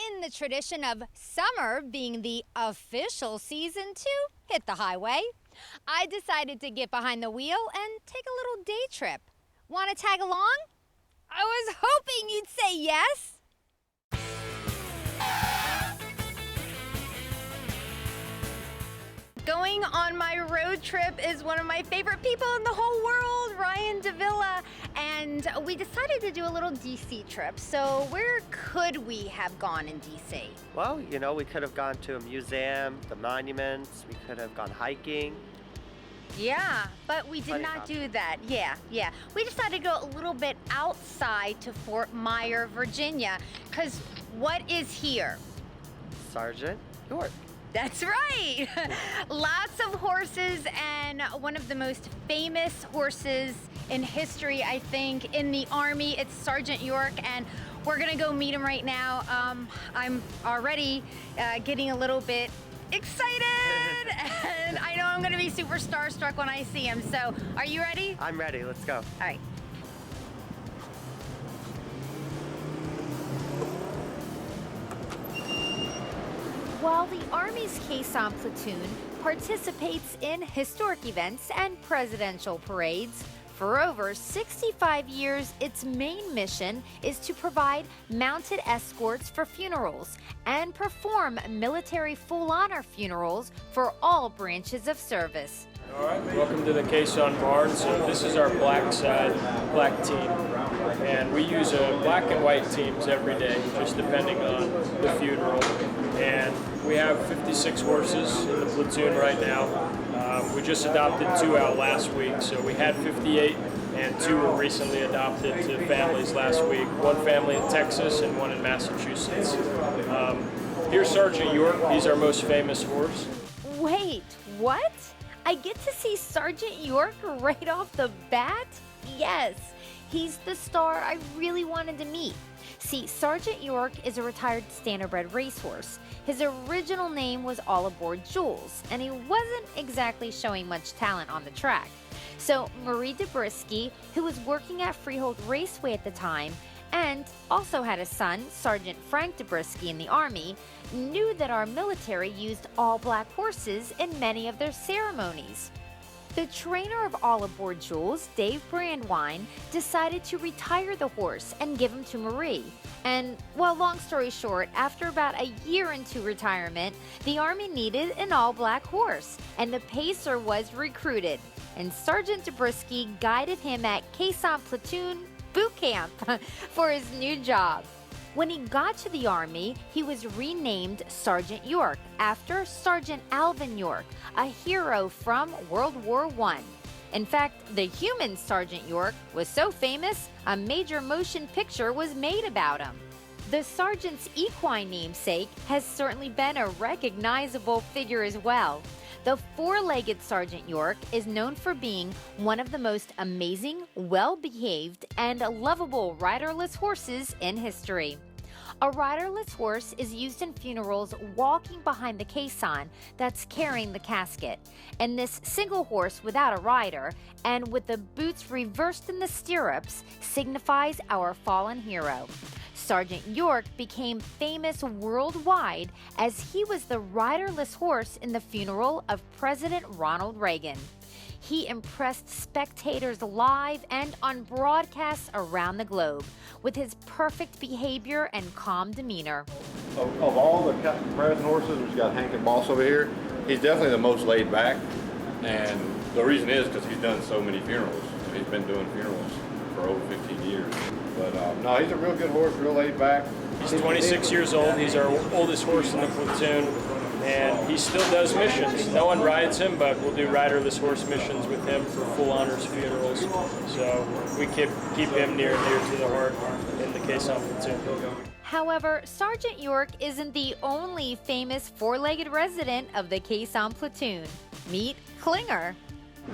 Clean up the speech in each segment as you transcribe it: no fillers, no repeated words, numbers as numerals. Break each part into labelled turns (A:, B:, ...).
A: in the tradition of summer being the official season to hit the highway, I decided to get behind the wheel and take a little day trip. Want to tag along? I was hoping you'd say yes. Going on my road trip is one of my favorite people in the whole world, Ryan Davila, and we decided to do a little DC trip. So where could we have gone in DC?
B: Well, you know, we could have gone to a museum, the monuments, we could have gone hiking.
A: Yeah, but we did not do that. Yeah. We decided to go a little bit outside to Fort Myer, Virginia, because what is here?
B: Sergeant York.
A: That's right. Lots of horses, and one of the most famous horses in history, I think, in the Army. It's Sergeant York, and we're gonna go meet him right now. I'm already getting a little bit excited, and I know I'm gonna be super starstruck when I see him. So, are you ready?
B: I'm ready, let's go.
A: All right. While the Army's Caisson Platoon participates in historic events and presidential parades, for over 65 years, its main mission is to provide mounted escorts for funerals and perform military full-honor funerals for all branches of service.
C: All right, welcome to the Caisson barn. So this is our black side, black team. And we use black and white teams every day, just depending on the funeral. And we have 56 horses in the platoon right now. We just adopted 2 out last week, so we had 58, and 2 were recently adopted to families last week. 1 family in Texas and 1 in Massachusetts. Here's Sergeant York. He's our most famous horse.
A: Wait, what? I get to see Sergeant York right off the bat? Yes, he's the star I really wanted to meet. See, Sergeant York is a retired Standardbred racehorse. His original name was All Aboard Jules, and he wasn't exactly showing much talent on the track. So Marie Debrisky, who was working at Freehold Raceway at the time, and also had a son, Sergeant Frank Debrisky, in the Army, knew that our military used all-black horses in many of their ceremonies. The trainer of All Aboard Jules, Dave Brandwine, decided to retire the horse and give him to Marie. And, well, long story short, after about a year into retirement, the Army needed an all-black horse, and the pacer was recruited. And Sergeant Debrisky guided him at Caisson Platoon boot camp for his new job. When he got to the Army, he was renamed Sergeant York after Sergeant Alvin York, a hero from World War I. In fact, the human Sergeant York was so famous, a major motion picture was made about him. The sergeant's equine namesake has certainly been a recognizable figure as well. The 4-legged Sergeant York is known for being one of the most amazing, well-behaved, and lovable riderless horses in history. A riderless horse is used in funerals walking behind the caisson that's carrying the casket. And this single horse without a rider and with the boots reversed in the stirrups signifies our fallen hero. Sergeant York became famous worldwide as he was the riderless horse in the funeral of President Ronald Reagan. He impressed spectators live and on broadcasts around the globe with his perfect behavior and calm demeanor.
D: Of all the present horses, we've got Hank and Boss over here. He's definitely the most laid back, and the reason is because he's done so many funerals. He's been doing funerals for over 15 years. But no, he's a real good horse, real laid back.
C: He's 26 years old. He's our oldest horse in the platoon, and he still does missions. No one rides him, but we'll do riderless horse missions with him for full honors funerals. So we keep him near and dear to the heart in the Caisson Platoon.
A: However, Sergeant York isn't the only famous 4-legged resident of the Caisson Platoon. Meet Klinger.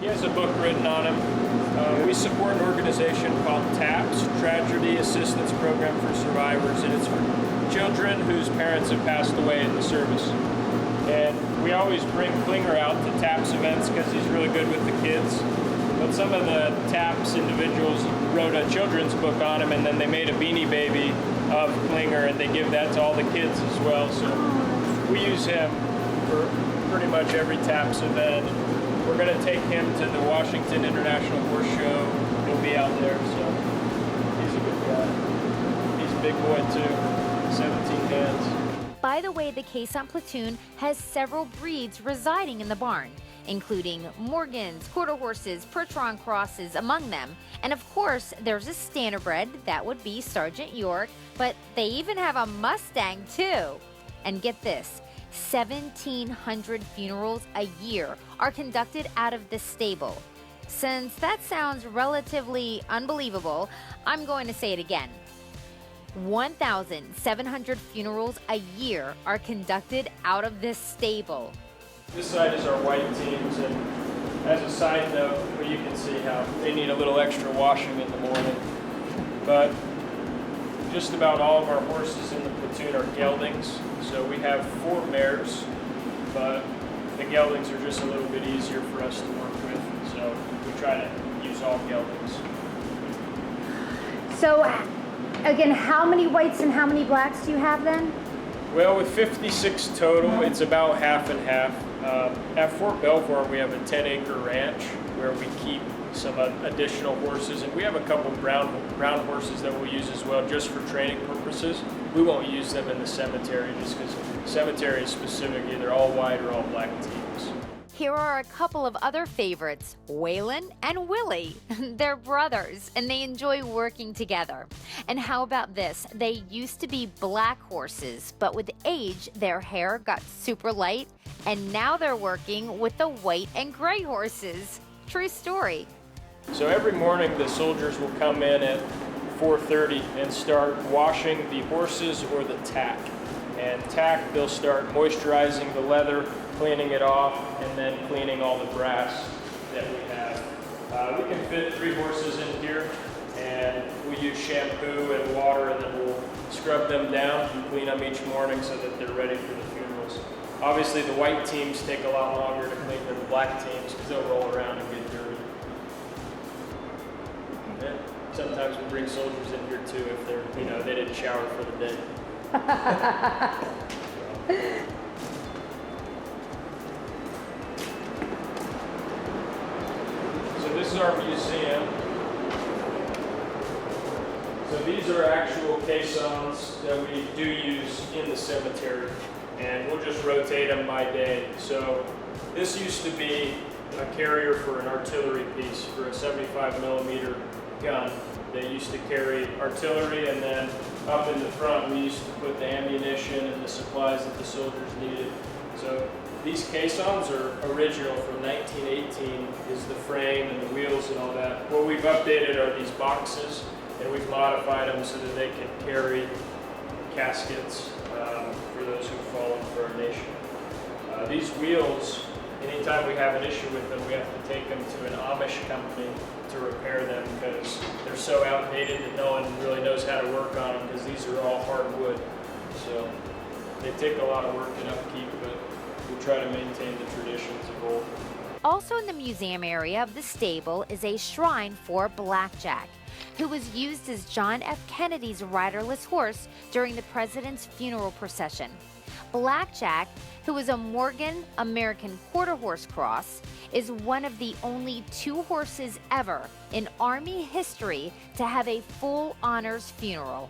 C: He has a book written on him. We support an organization called TAPS, Tragedy Assistance Program for Survivors, and it's for children whose parents have passed away in the service. And we always bring Klinger out to TAPS events because he's really good with the kids. But some of the TAPS individuals wrote a children's book on him, and then they made a Beanie Baby of Klinger, and they give that to all the kids as well. So we use him for pretty much every TAPS event. We're going to take him to the Washington International Horse Show. He'll be out there, so he's a good guy. He's a big boy too, 17 hands.
A: By the way, the Caisson Platoon has several breeds residing in the barn, including Morgans, quarter horses, Percheron crosses among them. And of course, there's a Standardbred, that would be Sergeant York, but they even have a Mustang too. And get this, 1,700 funerals a year are conducted out of this stable. Since that sounds relatively unbelievable, I'm going to say it again. 1,700 funerals a year are conducted out of this stable.
C: This side is our white teams, and as a side note, well, you can see how they need a little extra washing in the morning. But just about all of our horses in the platoon are geldings. So we have 4 mares, but the geldings are just a little bit easier for us to work with. So we try to use all geldings.
E: So, again, how many whites and how many blacks do you have then?
C: Well, with 56 total, it's about half and half. At Fort Belvoir, we have a 10-acre ranch where we keep some additional horses, and we have a couple brown horses that we'll use as well just for training purposes. We won't use them in the cemetery just because cemetery is specific, either all white or all black teams.
A: Here are a couple of other favorites, Waylon and Willie. They're brothers and they enjoy working together. And how about this? They used to be black horses, but with age, their hair got super light, and now they're working with the white and gray horses. True story.
C: So every morning the soldiers will come in at 4:30 and start washing the horses or the tack. And tack, they'll start moisturizing the leather, cleaning it off, and then cleaning all the brass that we have. We can fit 3 horses in here, and we use shampoo and water, and then we'll scrub them down and clean them each morning so that they're ready for the funerals. Obviously, the white teams take a lot longer to clean than the black teams because they'll roll around and get dirty. And sometimes we bring soldiers in here too if they're, they didn't shower for the day. So this is our museum. So these are actual caissons that we do use in the cemetery, and we'll just rotate them by day. So this used to be a carrier for an artillery piece for a 75mm gun. They used to carry artillery, and then up in the front we used to put the ammunition and the supplies that the soldiers needed. So these caissons are original from 1918, is the frame and the wheels and all that. What we've updated are these boxes, and we've modified them so that they can carry caskets for those who've fallen for our nation. These wheels, anytime we have an issue with them, we have to take them to an Amish company to repair them because they're so outdated that no one really knows how to work on them because these are all hardwood. So they take a lot of work and upkeep, but we try to maintain the traditions of old.
A: Also in the museum area of the stable is a shrine for Blackjack, who was used as John F. Kennedy's riderless horse during the president's funeral procession. Blackjack, who was a Morgan American quarter horse cross, is one of the only 2 horses ever in Army history to have a full honors funeral.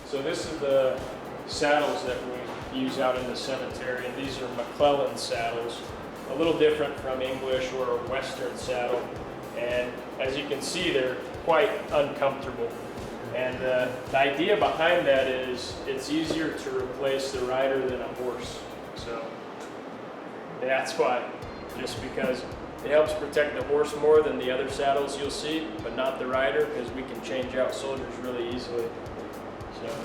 C: So this is the saddles that we use out in the cemetery, and these are McClellan saddles, a little different from English or a Western saddle, and as you can see they're quite uncomfortable. And the idea behind that is it's easier to replace the rider than a horse. So that's why, just because it helps protect the horse more than the other saddles you'll see, but not the rider, because we can change out soldiers really easily. So,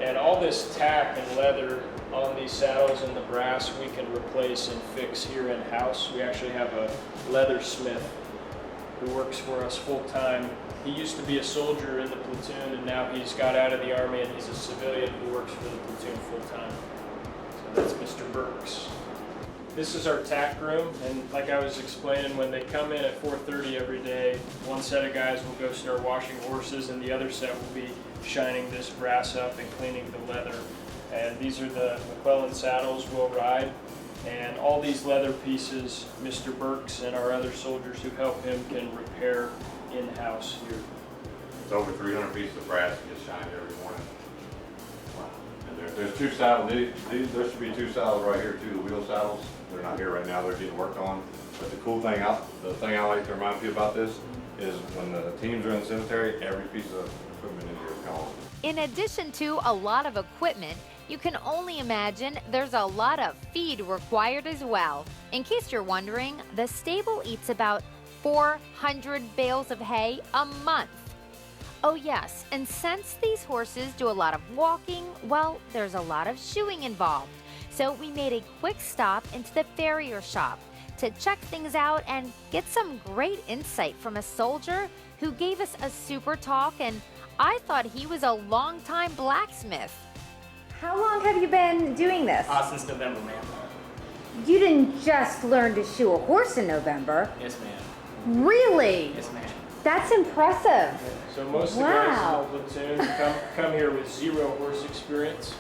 C: and all this tack and leather on these saddles and the brass we can replace and fix here in-house. We actually have a leathersmith who works for us full-time. He used to be a soldier in the platoon, and now he's got out of the Army and he's a civilian who works for the platoon full-time. So that's Mr. Burks. This is our tack room, and like I was explaining, when they come in at 4:30 every day, one set of guys will go start washing horses, and the other set will be shining this brass up and cleaning the leather. And these are the McClellan saddles we'll ride. And all these leather pieces, Mr. Burks and our other soldiers who help him can repair in-house here.
D: It's over 300 pieces of brass that gets shined every morning. And there's two saddles. There should be two saddles right here too, the wheel saddles. They're not here right now, they're getting worked on. But the cool thing, the thing I like to remind you about this is when the teams are in the cemetery, every piece of equipment in here is gone.
A: In addition to a lot of equipment, you can only imagine there's a lot of feed required as well. In case you're wondering, the stable eats about 400 bales of hay a month. Oh yes, and since these horses do a lot of walking, well, there's a lot of shoeing involved. So we made a quick stop into the farrier shop to check things out and get some great insight from a soldier who gave us a super talk, and I thought he was a longtime blacksmith.
E: How long have you been doing this?
F: Since November, ma'am.
E: You didn't just learn to shoe a horse in November.
F: Yes, ma'am.
E: Really?
F: Yes, ma'am.
E: That's impressive.
C: So most of the guys in the platoon come here with zero horse experience,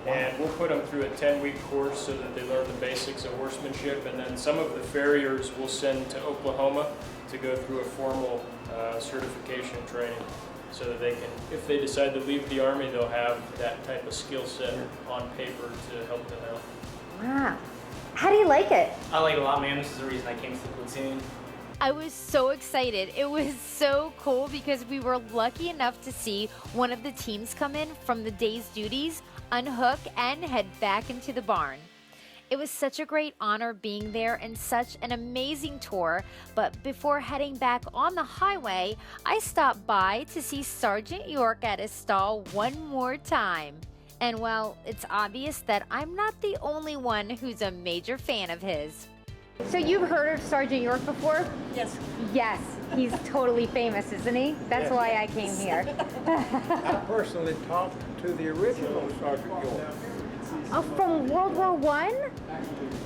C: and we'll put them through a 10-week course so that they learn the basics of horsemanship, and then some of the farriers we'll send to Oklahoma to go through a formal certification training so that they can, if they decide to leave the Army, they'll have that type of skill set on paper to help them out.
E: Wow. How do you like it?
F: I like it a lot, ma'am. This is the reason I came to the platoon.
A: I was so excited. It was so cool because we were lucky enough to see one of the teams come in from the day's duties, unhook, and head back into the barn. It was such a great honor being there and such an amazing tour, but before heading back on the highway, I stopped by to see Sergeant York at his stall one more time. And well, it's obvious that I'm not the only one who's a major fan of his.
E: So you've heard of Sergeant York before?
G: Yes.
E: Yes, he's totally famous, isn't he? That's
G: Yes.
E: why I came here.
G: I personally talked to the original Sergeant York.
E: Oh, from World War I?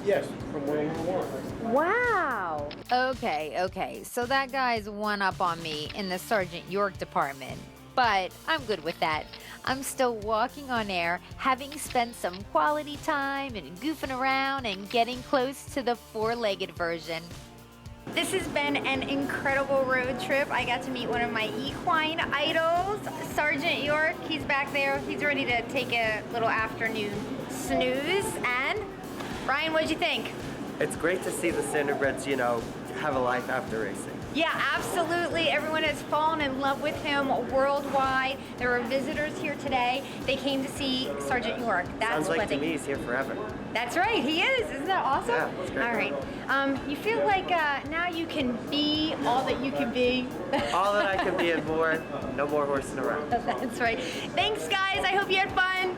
G: Yes, from World War I.
E: Wow.
A: Okay, so that guy's one up on me in the Sergeant York department. But I'm good with that. I'm still walking on air, having spent some quality time and goofing around and getting close to the four-legged version.
H: This has been an incredible road trip. I got to meet one of my equine idols, Sergeant York. He's back there. He's ready to take a little afternoon snooze. And Ryan, what'd you think?
B: It's great to see the Standardbreds, have a life after racing.
H: Yeah, absolutely. Everyone has fallen in love with him worldwide. There were visitors here today. They came to see Sergeant York. That's
B: Sounds like
H: what
B: to me he's here forever.
H: That's right, he is. Isn't that awesome?
B: Yeah, that's great.
H: All right. You feel like now you can be all that you can be?
B: All that I can be and more. No more horsing around.
H: That's right. Thanks, guys. I hope you had fun.